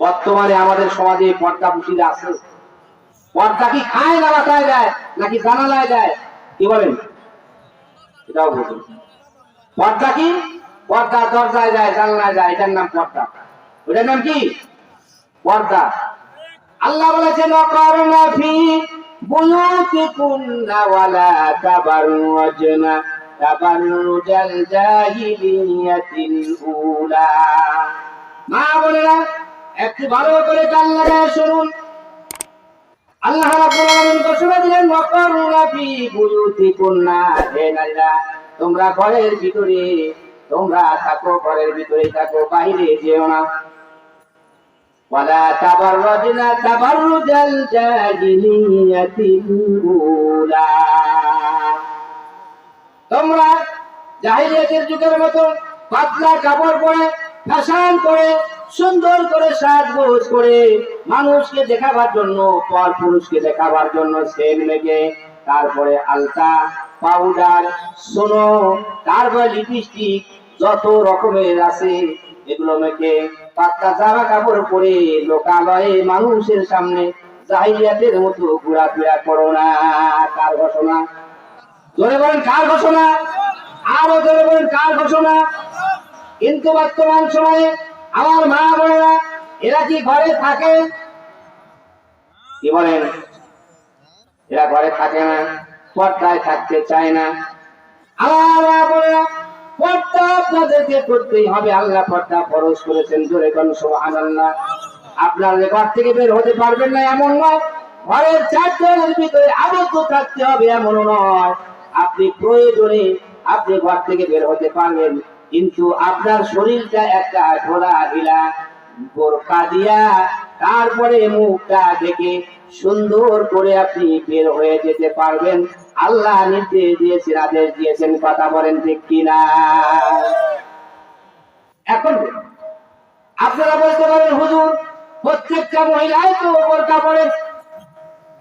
বর্তমানে আমাদের সমাজে পর্দা পুশিরা আছে। পর্দা কি খায় না বাসায় দেয় নাকি জানালায় দেয়? কি বলেন? এটাও বুঝুন। পর্দা কি? পর্দা দরজায় যায়, জানালায় যায়, এটার নাম পর্দা। ওটার নাম কি? পর্দা। আল্লাহ বলেছেন ওয়াকারনা ফি বুয়ুতিকুন্না ওয়ালা তাবাররুজনা তাবাররুজাল জাহিলিয়াতিল উলা। মা বোনেরা একটু ভালো করে কান লাগায় শুনুন। আল্লাহ রাব্বুল আলামিন ঘোষণা দিলেন ওয়াকারনা ফি বুয়ুতিকুন্না, হে নারীরা তোমরা ঘরের ভিতরে তোমরা থাকো, ঘরের ভিতরেই থাকো, বাইরে যেও না। ওয়ালা তাবাররাজনা তাবাররুজাল জাহিলিয়াতিল উলা, তোমরা জাহিলিয়াতের যুগের মতো পাতলা কাপড় পরে, ফ্যাশন করে, সুন্দর করে সাজগোজ করে, মানুষকে দেখাবার জন্য, পর পুরুষকে দেখাবার জন্য সেন মেখে, তারপরে আলতা, পাউডার, সোনো, তারপরে লিপস্টিক, যত রকমের আছে এগুলো মেখে পাতলা জামা কাপড় পরে লোকালয়ে মানুষের সামনে জাহিলিয়াতের মতো ঘোরাফেরা করো না। কার ঘোষণা? জোরে বলেন কার ঘোষণা? আরো জোরে বলেন কার ঘোষণা? কিন্তু বর্তমান সময়ে আমার মা বোনেরা এরা কি ঘরে থাকে? কি বলেন? এরা ঘরে থাকে না, পর্দায় থাকতে চায় না। আমার মা বোনেরা পর্দা আপনাদেরকে করতেই হবে। আল্লাহ পর্দা ফরজ করেছেন। জোরে বলেন সুবহানাল্লাহ। আপনার ঘর থেকে বের হতে পারবেন না এমন নয়, ঘরের চার দেওয়ালের ভিতরে আবদ্ধ থাকতে হবে এমন নয়। আপনি প্রয়োজনে আপনি ঘর থেকে বের হতে পারবেন, কিন্তু আপনার শরীরটা একটা ঘোরা ঢিলা বোরকা দিয়া তারপরে মুখটা দেখে সুন্দর করে আপনি বের হয়ে যেতে পারবেন। আল্লাহ নির্দেশ দিয়েছেন, আদেশ দিয়েছেন। কথা বলেন ঠিক কিনা? এখন আপনারা বলতে পারেন হুজুর প্রত্যেকটা মহিলাই তো বোরকা পরে।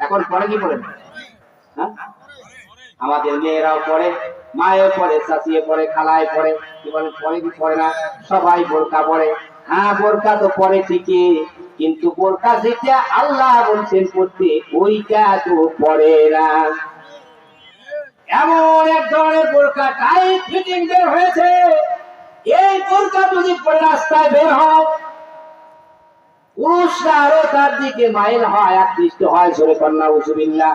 এখন পরে কি পড়েন? আমাদের মেয়েরাও পরে, মায়েও পরে, চাচিয়ে পরে, খালায় পরে। কি বলেন পরে কি পরে না? সবাই বোরকা পরে। হ্যাঁ বোরকা তো পরে ঠিকই, কিন্তু বোরকা যেটা আল্লাহ বলছেন পড়তে ওইটা তো পরে না। এমন এক ধরনের বোরকা টাইট ফিটিং বের হয়েছে, এই বোরকা যদি পরে রাস্তায় বের হয় পুরুষরা আরো তার দিকে মাইল হয়, আকৃষ্ট হয়। জোরে কন্যা উজুবিল্লাহ।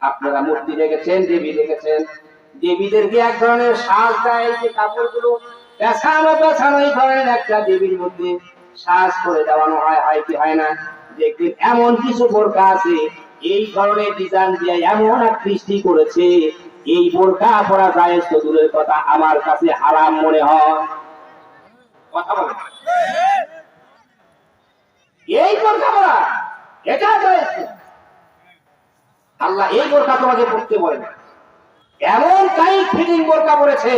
আপনারা মূর্তি দেখেছেন, দেবী দেখেছেন, দেবীদেরকে এক ধরনের সাজ দেয়, যে কাপড়গুলো পেছানো পেছানো এই ধরনের একটা দেবীর মধ্যে সাজ করে দেওয়ানো হয়, হয় কি হয় না? দেখবেন এমন কিছু বোরকা আছে এই ধরনের ডিজাইন দিয়ে এমন আকৃষ্টি করেছে, এই বোরকা পরা যায় তো দূরের কথা, আমার কাছে হারাম মনে হয়। কথা বলে এই বোরকা পরা এটা যায়, আল্লাহ এই বোরকা তোমাকে পড়তে বলেন। এমন টাইট ফিটিং বোরকা পড়েছে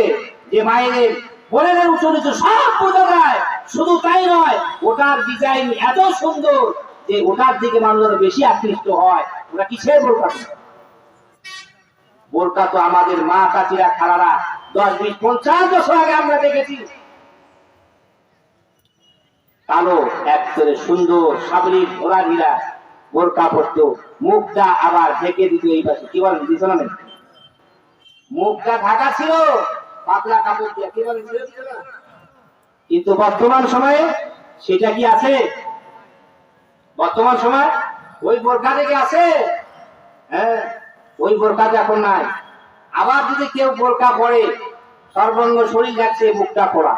যে মায়ের বোনের উঁচু নিচু সব বোঝা যায়। শুধু তাই নয়, ওটার ডিজাইন এত সুন্দর যে ওটার দিকে মানুষ বেশি আকৃষ্ট হয়। ওরা কিসের বোরকা? বোরকা তো আমাদের মা চাচিরা খালারা 10, 20, 50 বছর আগে আমরা দেখেছি কালো একবারে সুন্দর সাবলীল ঘোড়া ঢিলা বোরকা পড়তো, মুখটা আবার ঢেকে দিত। এই পাশে কি বলেন দিত না? মুখটা ঢাকা ছিল পাতলা কাপড় দিয়ে, কি বলেন? কিন্তু বর্তমান সময়ে সেটা কি আছে? বর্তমান সময় ওই বোরকা থেকে আছে? হ্যাঁ, ওই বোরকা এখন নাই। আবার যদি কেউ বোরকা পরে সর্বাঙ্গ শরীর যাচ্ছে, মুখটা পড়া।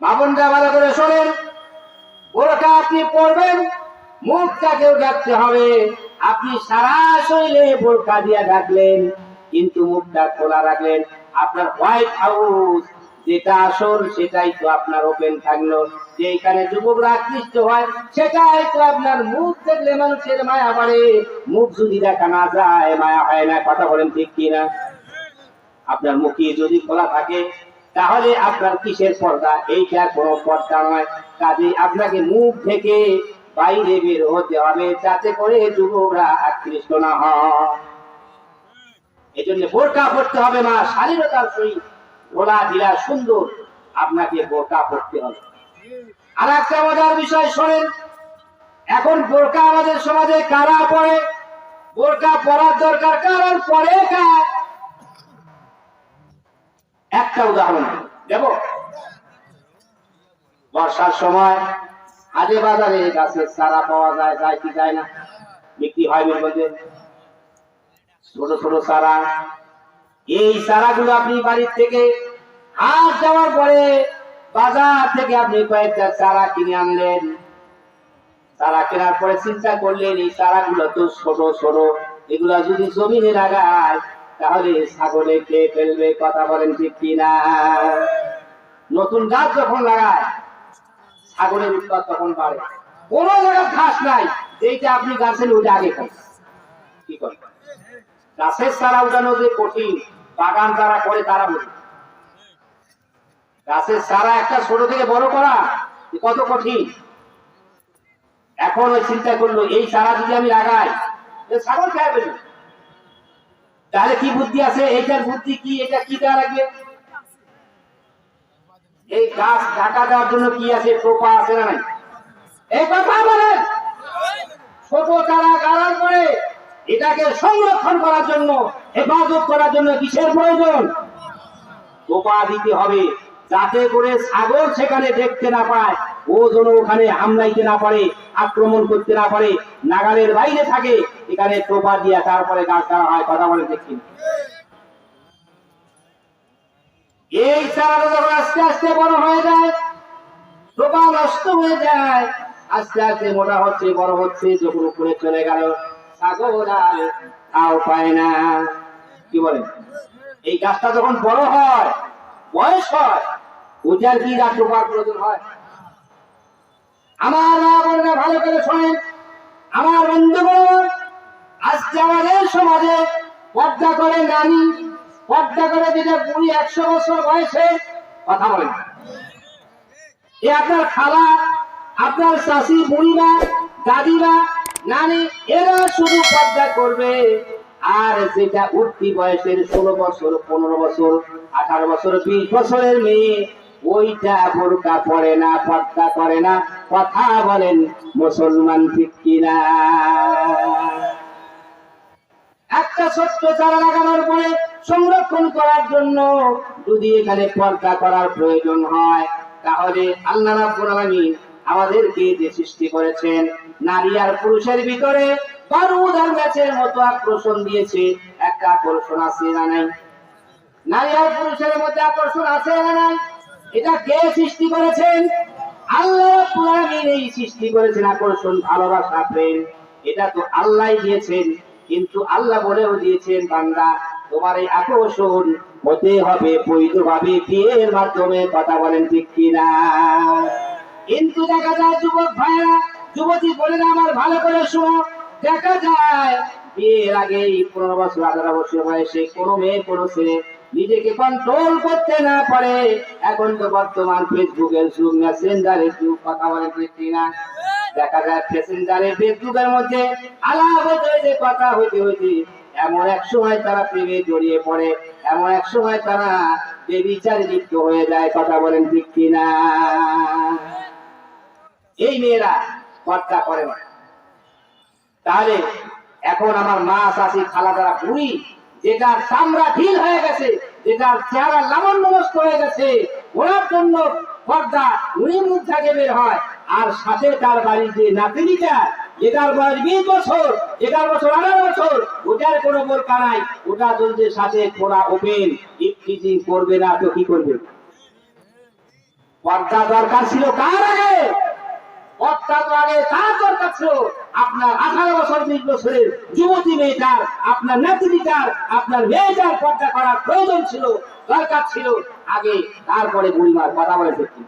বাবনটা ভালো করে শোনেন, বোরকা আপনি পরবেন, মুখটাকেও ঢাকতে হবে। আপনি সারা শরীরে বোরকা দিয়ে ঢাকলেন কিন্তু মুখটা খোলা রাখলেন, আপনার হোয়াইট হাউস যেটা আসল সেটাই তো আপনার ওপেন থাকলো। যেখানে যুবকরা আকৃষ্ট হয় সেটাই তো আপনার মুখ দেখলে মানুষের মায়া বাড়ে। মুখ যদি দেখা না যায় মায়া হয় না। কথা বলেন ঠিক কিনা? আপনার মুখে যদি খোলা থাকে তাহলে আপনার কিসের পর্দা? এইটা কোনো পর্দা নয়। কাজে আপনাকে মুখ থেকে বাইরে বের হতে হবে যাতে করে যুবকরা আকৃষ্ট না হয়। এই জন্য বোরকা পড়তে হবে। মা শালীনতার সহিত ঘোলা ঢিলা সুন্দর আপনাকে বোরকা পড়তে হবে। আর একটা মজার বিষয় শোনেন, এখন বোরকা আমাদের সমাজে কারা পরে? বোরকা পরার দরকার কারণ পরে কার? একটা উদাহরণ দেব। বর্ষার সময় হাটে বাজারে গাছের চারা পাওয়া যায়, যায় কি যায় না? বিক্রি হয় বলতে ছোট ছোট চারা। এই চারাগুলো আপনি বাড়ির থেকে হাট যাওয়ার পরে বাজার থেকে আপনি কয়েকটা চারা কিনে আনলেন। চারা কেনার পরে চিন্তা করলেন এই চারাগুলো তো ছোট ছোট, এগুলা যদি জমিনে লাগায় তাহলে ছাগলে খেয়ে ফেলবে। কথা বলেন ঠিক কিনা? নতুন গাছ যখন লাগায় ছাগলের উৎপাদ তখন বাড়ে। কোন জায়গায় ঘাস নাই, এইটা আপনি গাছের ওইটা আগে খান। কি করেন? গাছের চারা উঠানো যে কঠিন, বাগান যারা করে তারা বলে গাছের চারা একটা ছোট থেকে বড় করা কত কঠিন। এখন ওই চিন্তা করলো এই চারা যদি আমি লাগাই ছাগল খায় ফেলবে, তাহলে কি বুদ্ধি আছে? এইটার বুদ্ধি কি? এটা কি দেওয়া লাগবে? এই গাছ ঢাকা দেওয়ার জন্য কি আছে? টোপা আছে না নাই? এই কথা বলেন। ছোট চারা গাড়ার পরে এটাকে সংরক্ষণ করার জন্য, হেফাজত করার জন্য কিসের প্রয়োজন? টোপা দিতে হবে, যাতে করে ছাগল সেখানে দেখতে না পায়, ও যেন ওখানে হামলাইতে না পারে, আক্রমণ করতে না পারে, নাগালের বাইরে থাকে। এখানে টোপা দিয়া তারপরে গাছ দেওয়া হয়। কথা বলে দেখি। এই চারাটা যখন আস্তে আস্তে বড় হয়ে যায়, টোপা নষ্ট হয়ে যায়, আস্তে আস্তে মোটা হচ্ছে, বড় হচ্ছে, যখন উপরে চলে গেল ছাগল আর তাও পায় না। কি বলেন? এই গাছটা যখন বড় হয়, বয়স হয়, ওটার কি গাছ টোপার প্রয়োজন হয়? আমার মা বোনেরা ভালো করে শোনেন, আমার বন্ধুগণ, আজকে আমাদের সমাজে পর্দা করে নারী, পর্দা করে যেটা বুড়ি 100 বছর বয়সে। কথা বলেন। এ আপনার খালা, আপনার চাষি, বুড়িমা, দাদিমা, নানি, এরা শুধু পর্দা করবে। আর যেটা উঠতি বয়সের 16 বছর, 15 বছর, 18 বছর, 20 বছরের মেয়ে, ওইটা বোরকা পরে না, পর্দা করে না। কথা বলেন মুসলমান ঠিক কিনা? একটা ছোট্ট চারা লাগানোর পরে সংরক্ষণ করার জন্য যদি এখানে পর্দা করার প্রয়োজন হয়, তাহলে আল্লাহ রাব্বুল আলামিন আমাদেরকে যে সৃষ্টি করেছেন, নারী আর পুরুষের ভিতরে বারুদ আর ম্যাচের মতো আকর্ষণ দিয়েছে। একটা আকর্ষণ আছে না নাই? নারী আর পুরুষের মধ্যে আকর্ষণ আছে না নাই? এটা কে সৃষ্টি করেছেন? আল্লাহ রাব্বুল আলামিন এই সৃষ্টি করেছেন আকর্ষণ, ভালোবাসা, প্রেম। এটা তো আল্লাহই দিয়েছেন। কিন্তু আল্লাহ বলেও দিয়েছেন, বান্দা তোমার এই আকর্ষণ হতে হবে বৈধভাবে, বিয়ের মাধ্যমে। কথা বলেন ঠিক কিনা? কিন্তু দেখা যায় যুবক ভাইরা, যুবতী বোনেরা আমার ভালো করে শোনো, দেখা যায় বিয়ের আগে 15 বছর, 18 বছর বয়সে কোনো মেয়ে, কোনো ছেলে নিজেকে কন্ট্রোল করতে না পারে। এখন তো বর্তমান ফেসবুকের যুগ, মেসেঞ্জারের যুগ। কথা বলেন ঠিক কিনা? দেখা যায় মেসেঞ্জারে, ফেসবুকের মধ্যে আলাপ হতে হইতে, কথা হইতে হইতে এমন এক সময় তারা প্রেমে জড়িয়ে পড়ে, এমন এক সময় তারা বেবিচারে লিপ্ত হয়ে যায়। কথা বলেন ঠিক কিনা? এই মেয়েরা পর্দা করে না। তাহলে এখন আমার মা, চাষি, খালা, তারা বুড়ি, যেটা চামড়া ঢিল হয়ে গেছে, যেটা চেহারা লাবণ্য নষ্ট হয়ে গেছে, ওনার জন্য পর্দা উনি মুখ থেকে বের হয়। আর সাথে তার বাড়ির যে নাতিনিটা, যেটার বয়স 20 বছর, 18 বছর, 18 বছর, ওটার কোনো বোরকা নাই, ওটা চলছে সাথে খোলা ওপেন, ইফটিজিং করবে না তো কি করবে? পর্দা দরকার ছিল কার আগে? পর্দা তো আগে তার দরকার ছিল আপনার 18 বছর, 20 বছরের যুবতী মেয়েটার, আপনার নাতিনিটার, আপনার মেয়েটার পর্দা করার প্রয়োজন ছিল, দরকার ছিল আগে, তারপরে বুড়িমার। কথা বলে দেখি।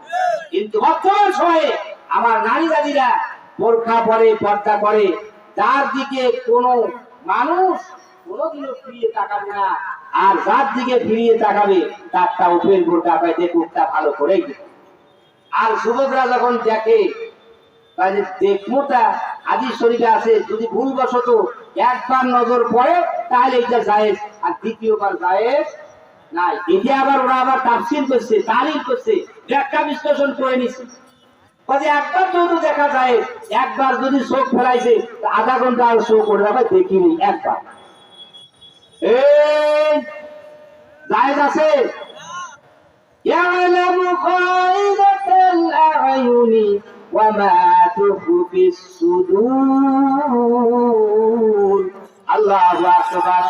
কিন্তু বর্তমান সময়ে আমার নারী দাদিরা বোরকা পরে, পর্দা করে, যার দিকে কোনো মানুষ কোনোদিনও ফিরিয়ে তাকাবে না। আর যার দিকে ফিরিয়ে তাকাবে তারটা ওপেন বোরকা পায়, দেখুকটা ভালো করেই। আর যুবকরা যখন দেখে, দেখবোটা হাদিস শরীফে আছে, যদি ভুলবশত একবার নজর পড়ে তাহলে এটা জায়েজ, আর দ্বিতীয়বার জায়েজ নাই। এটা আবার ওরা আবার তাফসীর করছে, তালিল করছে, ব্যাখ্যা বিশ্লেষণ করে নিচ্ছে। কাজে একবার যদি দেখা যায়, একবার যদি চোখ ফেলাইছে আধা ঘন্টা আর শো করে যাবে দেখিনি একবার। এই জায়েজ আছে? يعلم خائنة الأعين وما تخفي الصدور الله أكبر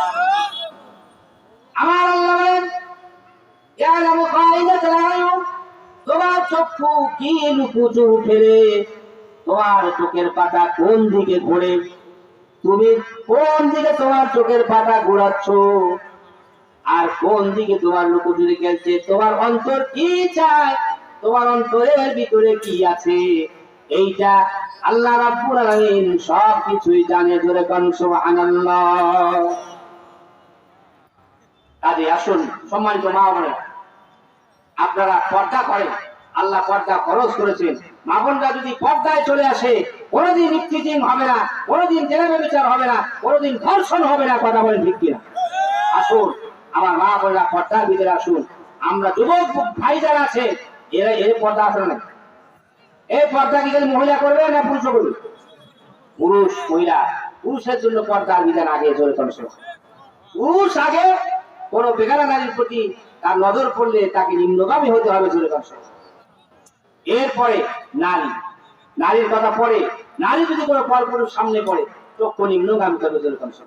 আমার আল্লাহ বলেন يعلم خائنة الأعين তোমার চক্ষু কি লুকুচু ফেলে, তোমার চোখের পাতা কোন দিকে ঘোরে, তুমি কোন দিকে তোমার চোখের পাতা ঘোরাচ্ছ, আর কোন দিকে তোমার লুকোচুরি খেলছে, তোমার অন্তর কি চায়, তোমার অন্তরের ভিতরে কি আছে, এইটা আল্লাহ রাব্বুল আলামিন সব কিছুই জানে। জোরে কোন সুবহানাল্লাহ। কাজে আসুন সম্মানিত মা বোনেরা, আপনারা পর্দা করেন, আল্লাহ পর্দা খরচ করেছেন। মা বোনরা যদি পর্দায় চলে আসে, কোনোদিন ইফতিজিং হবে না, কোনোদিন জেনারেল বিচার হবে না, কোনোদিন ধর্ষণ হবে না। কথা বলেন ঠিক কিনা? আসুন আমার মা বোনেরা পর্দার ভিতরে আসুন। আমরা যুবক ভাই যারা আছে এরা এর পর্দা আসে না। এই পর্দা কি খালি মহিলা করবে না পুরুষ করবে? পুরুষ মহিলা, পুরুষের জন্য পর্দার বিধান আগে জোরে করছে। পুরুষ আগে কোন বেগানা নারীর প্রতি তার নজর পড়লে তাকে নিম্নগামী হতে হবে জোরে করছে। এরপরে নারী, নারীর কথা পরে, নারী যদি কোনো পরপুরুষ সামনে পড়ে চক্ষু নিম্নগামী হবে জোরে করছে।